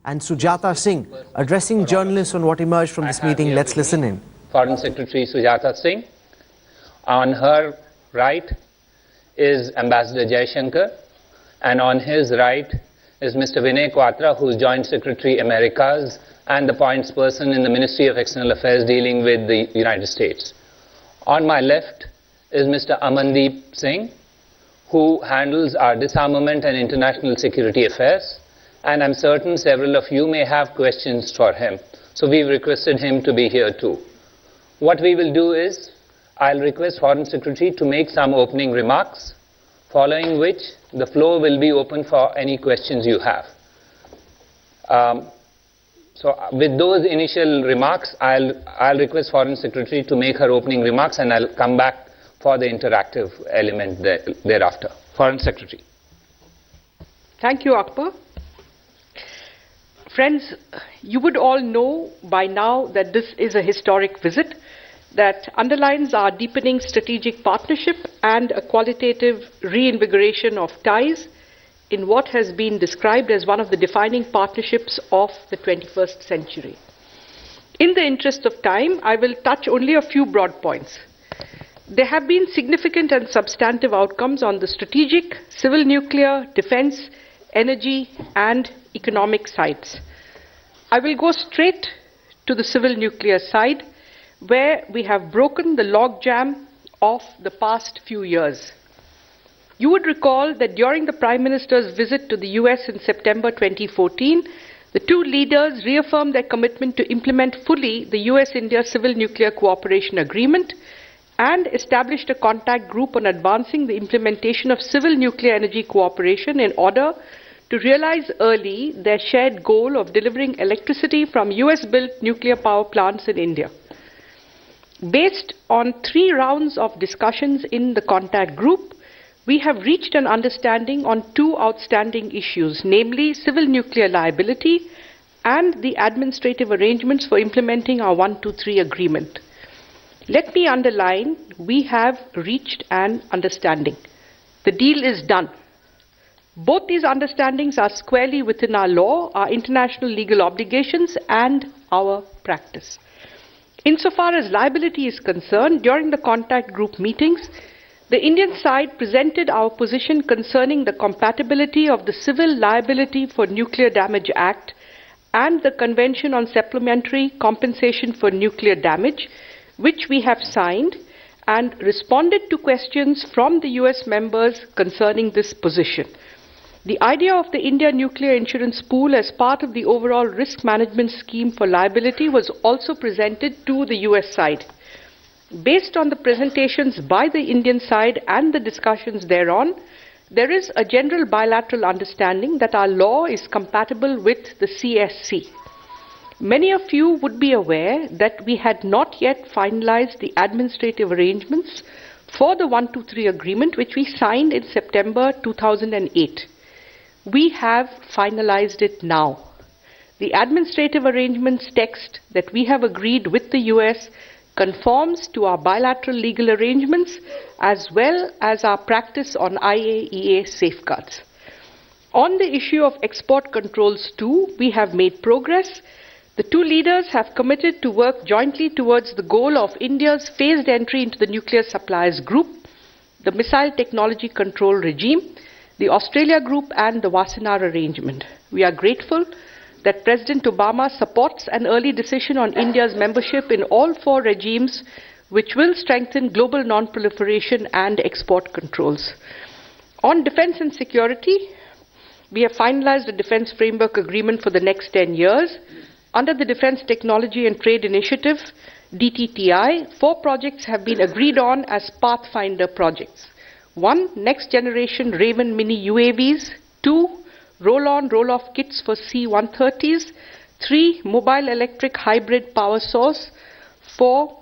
and Sujata Singh addressing journalists on what emerged from this meeting. Let's listen in. Foreign Secretary Sujata Singh. On her right is Ambassador Jaishankar, and on his right is Mr. Vinay Quatra, who is Joint Secretary Americas and the points person in the Ministry of External Affairs dealing with the United States. On my left is Mr. Amandeep Singh, who handles our disarmament and international security affairs, and I'm certain several of you may have questions for him. So we've requested him to be here too. What we will do is, I'll request Foreign Secretary to make some opening remarks, following which the floor will be open for any questions you have. So with those initial remarks, I'll request Foreign Secretary to make her opening remarks, and I'll come back for the interactive element thereafter. Foreign Secretary. Thank you, Akbar. Friends, you would all know by now that this is a historic visit that underlines our deepening strategic partnership and a qualitative reinvigoration of ties in what has been described as one of the defining partnerships of the 21st century. In the interest of time, I will touch only a few broad points. There have been significant and substantive outcomes on the strategic, civil nuclear, defense, energy, and economic sides. I will go straight to the civil nuclear side, where we have broken the logjam of the past few years. You would recall that during the Prime Minister's visit to the US in September 2014, the two leaders reaffirmed their commitment to implement fully the US-India Civil Nuclear Cooperation Agreement and established a contact group on advancing the implementation of civil nuclear energy cooperation in order to realize early their shared goal of delivering electricity from US-built nuclear power plants in India. Based on 3 rounds of discussions in the contact group, we have reached an understanding on 2 outstanding issues, namely civil nuclear liability and the administrative arrangements for implementing our 123 agreement. Let me underline, we have reached an understanding. The deal is done. Both these understandings are squarely within our law, our international legal obligations, and our practice. Insofar as liability is concerned, during the contact group meetings, the Indian side presented our position concerning the compatibility of the Civil Liability for Nuclear Damage Act and the Convention on Supplementary Compensation for Nuclear Damage, which we have signed, and responded to questions from the US members concerning this position. The idea of the India Nuclear Insurance Pool as part of the overall risk management scheme for liability was also presented to the US side. Based on the presentations by the Indian side and the discussions thereon, there is a general bilateral understanding that our law is compatible with the CSC. Many of you would be aware that we had not yet finalized the administrative arrangements for the 123 agreement, which we signed in September 2008. We have finalized it now. The administrative arrangements text that we have agreed with the US conforms to our bilateral legal arrangements as well as our practice on IAEA safeguards. On the issue of export controls too, we have made progress. The two leaders have committed to work jointly towards the goal of India's phased entry into the nuclear suppliers group, the missile technology control regime, the Australia Group, and the Wassenaar arrangement. We are grateful that President Obama supports an early decision on India's membership in all 4 regimes, which will strengthen global non-proliferation and export controls. On defense and security, we have finalized a defense framework agreement for the next 10 years. Under the Defense Technology and Trade Initiative, DTTI, 4 projects have been agreed on as Pathfinder projects. 1, next generation Raven mini UAVs. 2, roll-on, roll-off kits for C-130s. 3, mobile electric hybrid power source. 4,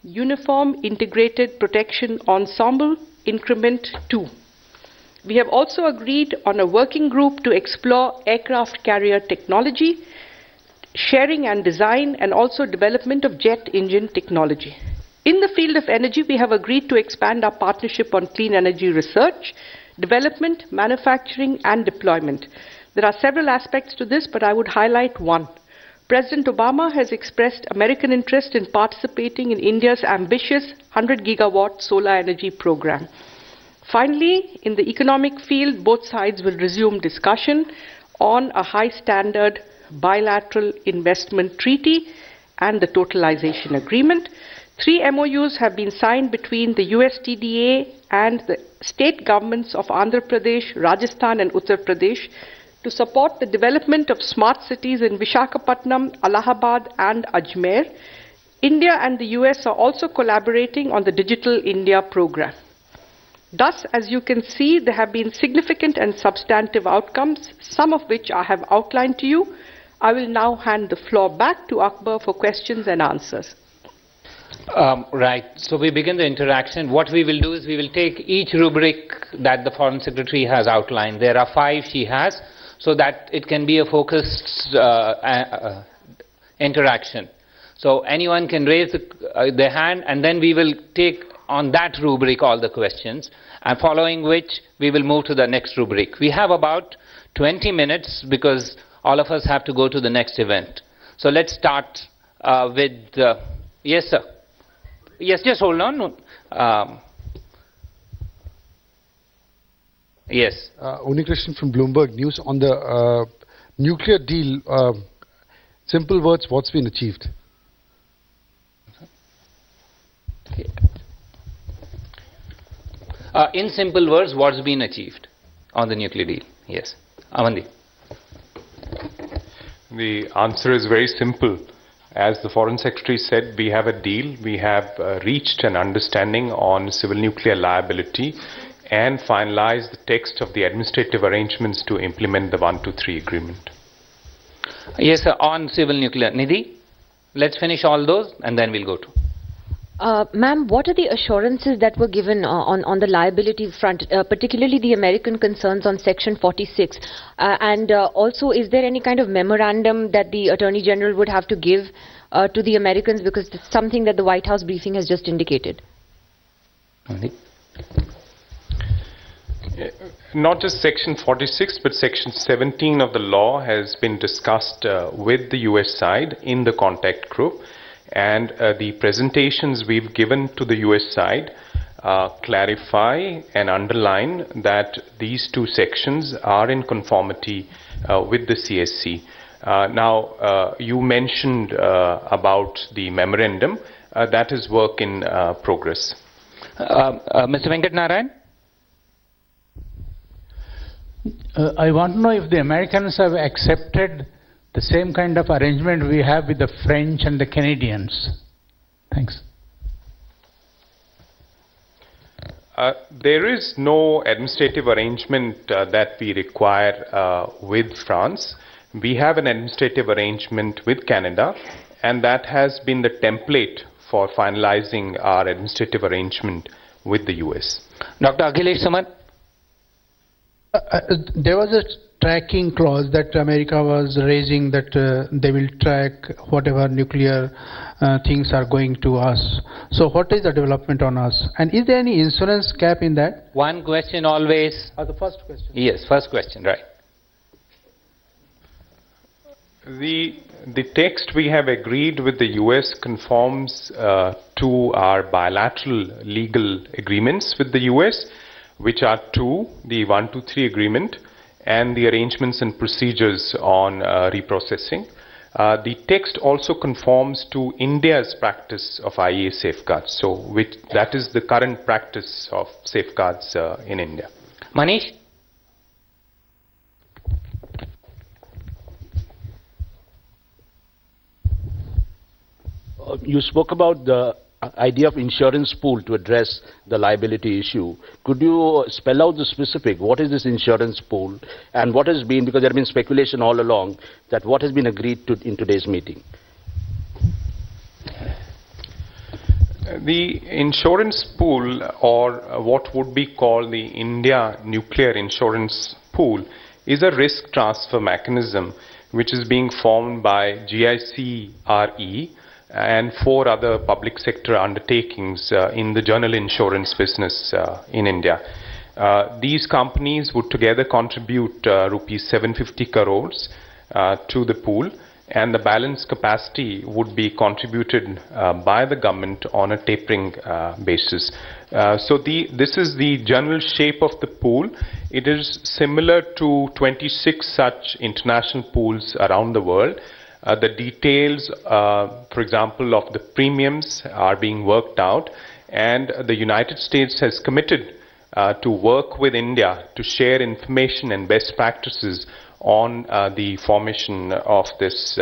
uniform integrated protection ensemble, increment 2. We have also agreed on a working group to explore aircraft carrier technology, sharing and design, and also development of jet engine technology. In the field of energy, we have agreed to expand our partnership on clean energy research, development, manufacturing, and deployment. There are several aspects to this, but I would highlight one. President Obama has expressed American interest in participating in India's ambitious 100 gigawatt solar energy program. Finally, in the economic field, both sides will resume discussion on a high standard bilateral investment treaty and the totalization agreement. 3 MOUs have been signed between the USTDA and the state governments of Andhra Pradesh, Rajasthan and Uttar Pradesh to support the development of smart cities in Visakhapatnam, Allahabad and Ajmer. India and the US are also collaborating on the Digital India program. Thus, as you can see, there have been significant and substantive outcomes, some of which I have outlined to you. I will now hand the floor back to Akbar for questions and answers. Right. So we begin the interaction. What we will do is we will take each rubric that the Foreign Secretary has outlined. There are 5 she has, so that it can be a focused interaction. So anyone can raise their hand, and then we will take on that rubric all the questions, and following which we will move to the next rubric. We have about 20 minutes because all of us have to go to the next event. So let's start with, yes sir. Yes, just hold on. Yes. Unikrishnan from Bloomberg News. On the nuclear deal, simple words, what's been achieved? In simple words, what's been achieved on the nuclear deal? Yes. Amandi. The answer is very simple. As the Foreign Secretary said, we have a deal. We have reached an understanding on civil nuclear liability and finalized the text of the administrative arrangements to implement the 123 agreement. Yes, sir. On civil nuclear. Nidhi, let's finish all those and then we'll go to. Ma'am, what are the assurances that were given on the liability front, particularly the American concerns on Section 46? And also, is there any kind of memorandum that the Attorney General would have to give to the Americans? Because it's something that the White House briefing has just indicated. Not just Section 46, but Section 17 of the law has been discussed with the US side in the contact group. And the presentations we've given to the US side clarify and underline that these 2 sections are in conformity with the CSC. Now, you mentioned about the memorandum. That is work in progress. Mr. Venkat Narayan? I want to know if the Americans have accepted the same kind of arrangement we have with the French and the Canadians. Thanks. There is no administrative arrangement that we require with France. We have an administrative arrangement with Canada, and that has been the template for finalizing our administrative arrangement with the US. Dr. Akhilesh Samat? There was a tracking clause that America was raising, that they will track whatever nuclear things are going to us. So what is the development on us? And is there any insurance cap in that? One question always. The first question. Yes, first question, right. The text we have agreed with the US conforms to our bilateral legal agreements with the US, which are 2, the 123 agreement and the arrangements and procedures on reprocessing. The text also conforms to India's practice of IEA safeguards, so that is the current practice of safeguards in India. Manish? You spoke about the idea of insurance pool to address the liability issue. Could you spell out the specific? What is this insurance pool, and what has been, because there has been speculation all along, that what has been agreed to in today's meeting? The insurance pool, or what would be called the India Nuclear Insurance Pool, is a risk transfer mechanism which is being formed by GIC-RE and 4 other public sector undertakings in the general insurance business in India. These companies would together contribute rupees 750 crores to the pool, and the balance capacity would be contributed by the government on a tapering basis. This is the general shape of the pool. It is similar to 26 such international pools around the world. The details, for example, of the premiums are being worked out, and the United States has committed to work with India to share information and best practices on the formation of this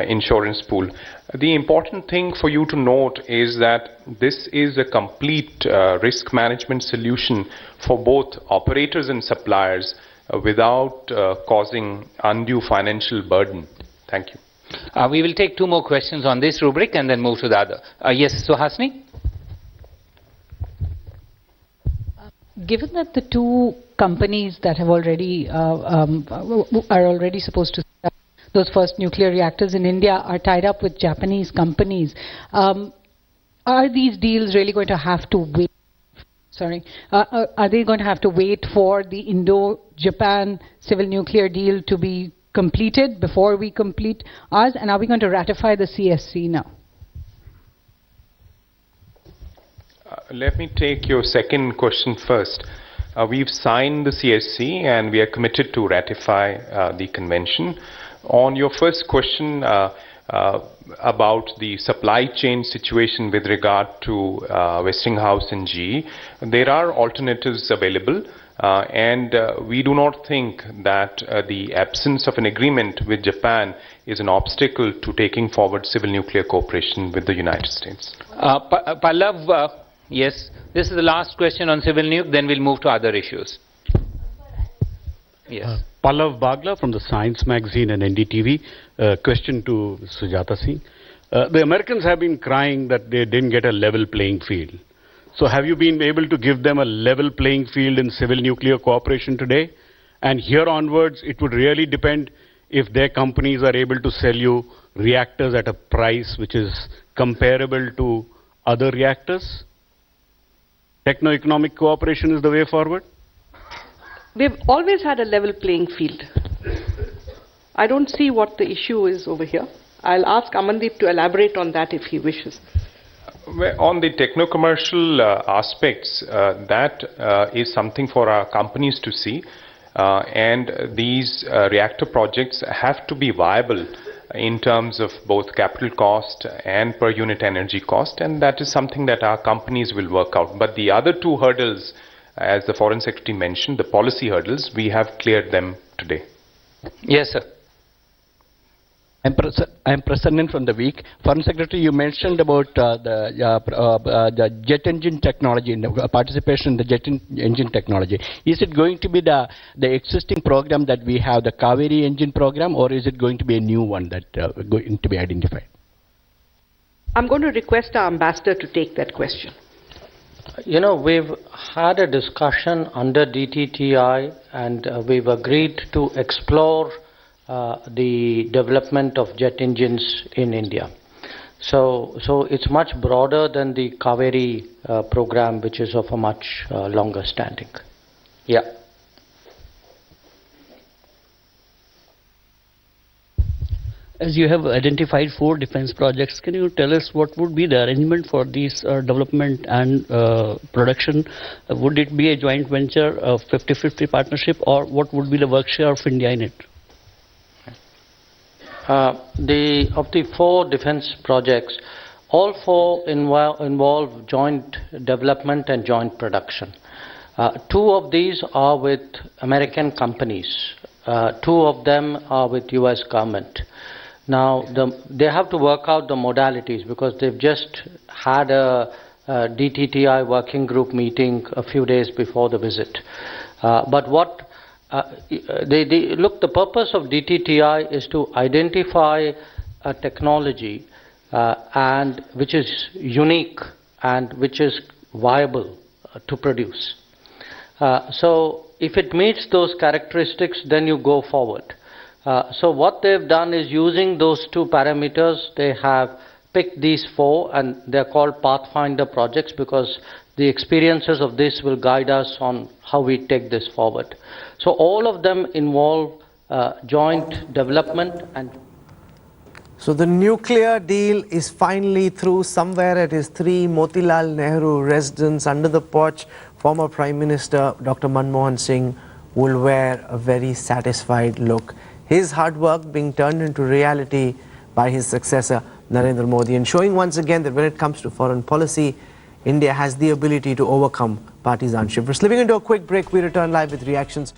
insurance pool. The important thing for you to note is that this is a complete risk management solution for both operators and suppliers without causing undue financial burden. Thank you. We will take 2 more questions on this rubric and then move to the other. Yes, Suhasini? Given that the 2 companies that have already are already supposed to set up those first nuclear reactors in India are tied up with Japanese companies, are these deals really going to have to wait? Are they going to have to wait for the Indo-Japan civil nuclear deal to be completed before we complete ours? And are we going to ratify the CSC now? Let me take your second question first. We've signed the CSC and we are committed to ratify the convention. On your first question about the supply chain situation with regard to Westinghouse and GE, there are alternatives available, and we do not think that the absence of an agreement with Japan is an obstacle to taking forward civil nuclear cooperation with the United States. Pallav, yes, this is the last question on civil nuke, then we'll move to other issues. Yes. Pallav Bagla from the Science Magazine and NDTV. Question to Sujata Singh. The Americans have been crying that they didn't get a level playing field. So have you been able to give them a level playing field in civil nuclear cooperation today? And here onwards, it would really depend if their companies are able to sell you reactors at a price which is comparable to other reactors? Techno-economic cooperation is the way forward? We've always had a level playing field. I don't see what the issue is over here. I'll ask Amandeep to elaborate on that if he wishes. Well, on the techno-commercial aspects, that is something for our companies to see. And these reactor projects have to be viable in terms of both capital cost and per unit energy cost, and that is something that our companies will work out. But the other 2 hurdles, as the Foreign Secretary mentioned, the policy hurdles, we have cleared them today. Yes, sir. I'm Prasannan from the Week. Foreign Secretary, you mentioned about the jet engine technology, participation in the jet engine technology. Is it going to be the existing program that we have, the Kaveri engine program, or is it going to be a new one that going to be identified? I'm going to request our ambassador to take that question. You know, we've had a discussion under DTTI and we've agreed to explore the development of jet engines in India. So it's much broader than the Kaveri program, which is of a much longer standing. Yeah. As you have identified 4 defense projects, can you tell us what would be the arrangement for these development and production? Would it be a joint venture, a 50-50 partnership, or what would be the work share of India in it? Of the 4 defense projects, all 4 involve joint development and joint production. 2 of these are with American companies. 2 of them are with US government. Now, they have to work out the modalities because they've just had a DTTI working group meeting a few days before the visit. But what the purpose of DTTI is to identify a technology and which is unique and which is viable to produce. So if it meets those characteristics, then you go forward. So what they've done is, using those 2 parameters, they have picked these 4, and they're called Pathfinder projects because the experiences of this will guide us on how we take this forward. So all of them involve joint development and. So the nuclear deal is finally through. Somewhere at his 3 Motilal Nehru residence under the porch, former Prime Minister Dr. Manmohan Singh will wear a very satisfied look. His hard work being turned into reality by his successor Narendra Modi, and showing once again that when it comes to foreign policy, India has the ability to overcome partisanship. We're slipping into a quick break. We return live with reactions.